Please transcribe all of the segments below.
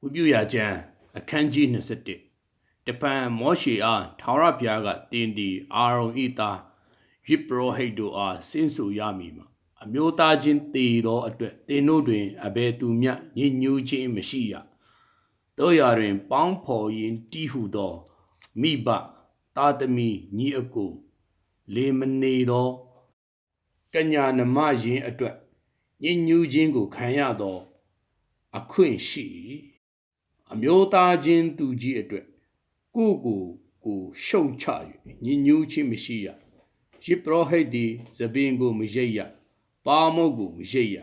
ဝိပုယကျမ်းအခန်းကြီး21တပံမောရှေအားထာဝရဘုရားကတင်ဒီအာရုံဤသားယိပရောဟိတ်တို့အားဆင်းဆူရမည်မှာအမျိုးသားချင်းတည်သောအတွက်သင်တို့တွင်အဘယ်သူမျှညဉ့်ညူးခြင်းမရှိရတို့ရာတွင်ပေါင်းဖော်ရင်တီးဟုသောမိဘတာသမီညီအကိုလေမနေသောကညာနမယင်အတွက်ညဉ့်ညူးခြင်းကိုခံရသောအခွင့်ရှိအမျိုးသားချင်းသူကြီးအတွက်ကိုရှုံချ၍ညဉ့်ညူးခြင်းမရှိရယိပရောဟိတ်သည်သပင်ကိုမရိပ်ရပါမုတ်ကိုမရိပ်ရ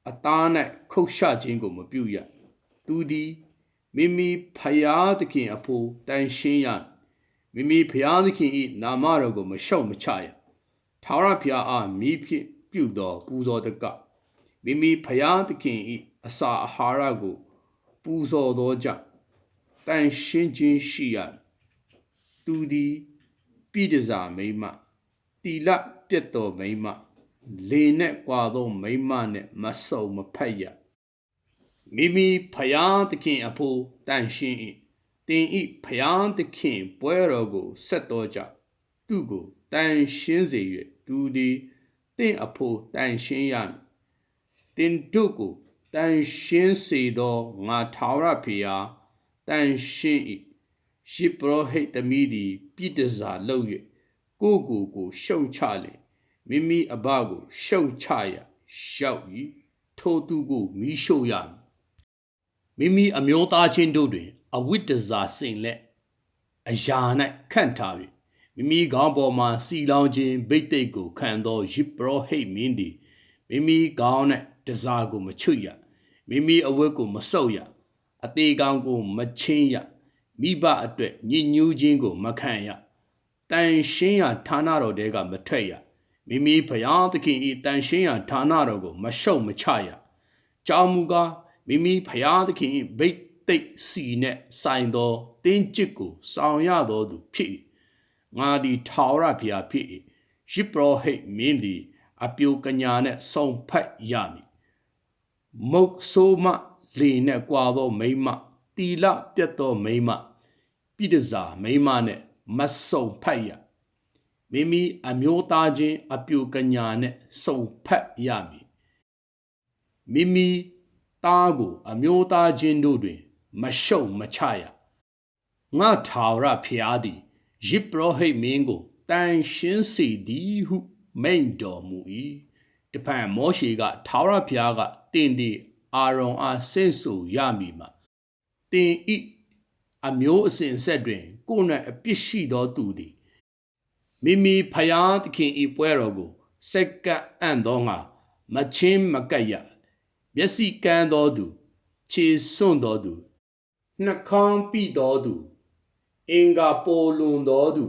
အသား၌ခုတ်ရှခြင်းကိုမပြုရသူသည်မိမိဖယားသခင်အဖို့တန်ရှင်းရမိမိဖယားသခင်၏နာမတော်ကိုမရှုံမချရထာဝရဘုရားအားမိဖြင့်ပြုသောပူဇော်တကမိမိဖယားသခင်၏အစာအာဟာရကိုပူဇော်သောကြောင့်တန်ရှင်းခြင်းရှိရသူသည်ပြည်တစားမိမတီလပြတ်တော်မိမလေနဲ့ကွာသောမိမနဲ့မဆုံမဖက်ရမိမိဖယားသခင်အဖို့တန်ရှင်း၏တင်ဤဖယားသခင်ပွဲတော်ကိုဆက်တော်ကြောင့်သူကိုတန်ရှင်းစေ၍သူသည်တင့်အဖို့တန်ရှင်းရမည်တင်တို့ကိုတန်ရှင်းစေသောငါထာဝရဘုရားတန်ရှင်း၏ယိပရောဟိတ်သမီးသည်ပြည်တစားလုပ်၍ကိုရှုံချလေမိမိအဘကိုရှုံချရရောက်၏ထိုသူကိုမိရှို့ရမိမိအမျိုးသားချင်းတို့တွင်အဝိတ္တဇာစင်လက်အရာ၌ခန့်ထား၍မိမိခေါင်းပေါ်မှစီလောင်ခြင်းဗိတ်သိက်ကိုခံသောယိပရောဟိတ်မင်းသည်မိမိခေါင်း၌တစားကိုမချွတ်ရမိမိအဝတ်ကိုမဆုပ်ရအသေးကောင်ကိုမချင်းရမိဘအတွက်ညဉ့်ညူးခြင်းကိုမခံရတန်ရှင်းရာဌာနတော်တဲကမထွက်ရမိမိဘုရားသခင်၏တန်ရှင်းရာဌာနတော်ကိုမရှုံမချရကြောင်းမူကားမိမိဘုရားသခင်၏ဗိတ်သိက်စီနှင့်ဆိုင်သောတင်းကျစ်ကိုဆောင်ရတော်သူဖြစ်ငါသည်ထာဝရဘုရားဖြစ်၏ယိပရောဟိတ်မင်းသည်အပြိုကညာနှင့်ဆုံဖက်ရမည်မုတ်ဆိုးမလေနှင့်ကွာသောမိမတီလပြတ်သောမိမပြည်တစားမိမနှင့်မဆုံဖက်ရမိမိအမျိုးသားချင်းအပြိုကညာနှင့်ဆုံဖက်ရမည်မိမိသားကိုအမျိုးသားချင်းတို့တွင်မရှုံမချရငါထာဝရဘုရားသည်ယိပရောဟိတ်မင်းကိုတန်ရှင်းစေသည်ဟုမိန့်တော်မူ၏တဖန်မောရှေကထာဝရဘုရားကတင်သည်အာရုံအားဆင့်ဆိုရမည်မှာတင်ဤအမျိုးအစဉ်ဆက်တွင်ကိုယ်၌အပြစ်ရှိသောသူသည်မိမိဖယားသခင်ဤပွဲတော်ကိုစက္ကပ်အံ့သောငါမချင်းမကပ်ရမျက်စိကန်းသောသူခြေစွန့်သောသူနှာခေါင်းပိသောသူအင်္ဂါပိုလွန်သောသူ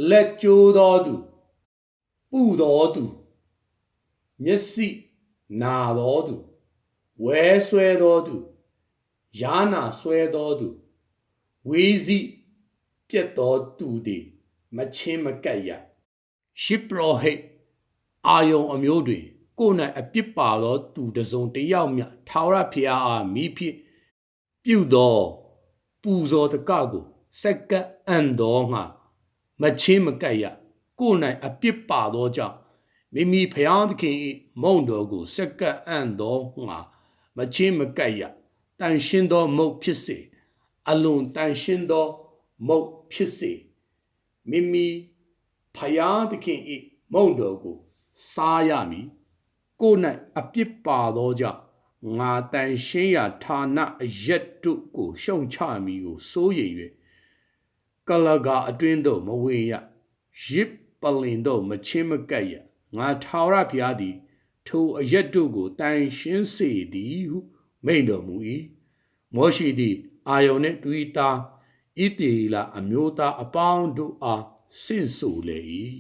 လက်ကျိုးသောသူပူသောသူမျက်စိနာသောသူဝဲဆွဲသောသူယားနာဆွဲသောသူဝေးစီပြက်သောသူသည်မချင်းမကပ်ရယိပရောဟိတ်အာယုံအမျိုးတွင်ကိုယ်၌အပြစ်ပါသောသူတစ်စုံတစ်ယောက်မျှထာဝရဘုရားအားမိဖြင့်ပြုသောပူဇော်တကကိုစက္ကပ်အံ့သောငါမချင်းမကပ်ရကိုယ်၌အပြစ်ပါသောကြောင့်မိမိဘုရားသခင်၏မုန့်တော်ကိုစက္ကပ်အံ့သောငါမချင်းမကပ်ရတန်ရှင်းသောမုတ်ဖြစ်စေအလွန်တန်ရှင်းသောမုတ်ဖြစ်စေမိမိဖယားသခင်၏မုန့်တော်ကိုစားရမည်ကိုယ်၌အပြစ်ပါသောကြောင့်ငါတန်ရှင်းရာဌာနအရက်တို့ကိုရှုံချမည်ကိုစိုးရိမ်၍ကလကာအတွင်းသို့မဝင်ရရစ်ပလင်သို့မချင်းမကပ်ရငါထာဝရဘုရားသည်ထိုအရက်တို့ကိုတန်ရှင်းစေသည်ဟုမိန့်တော်မူ၏မောရှိသည်အာယုန်နှင့်သူ၏သားဣသရေလအမျိုးသားအပေါင်းတို့အားဆင့်ဆိုလေ၏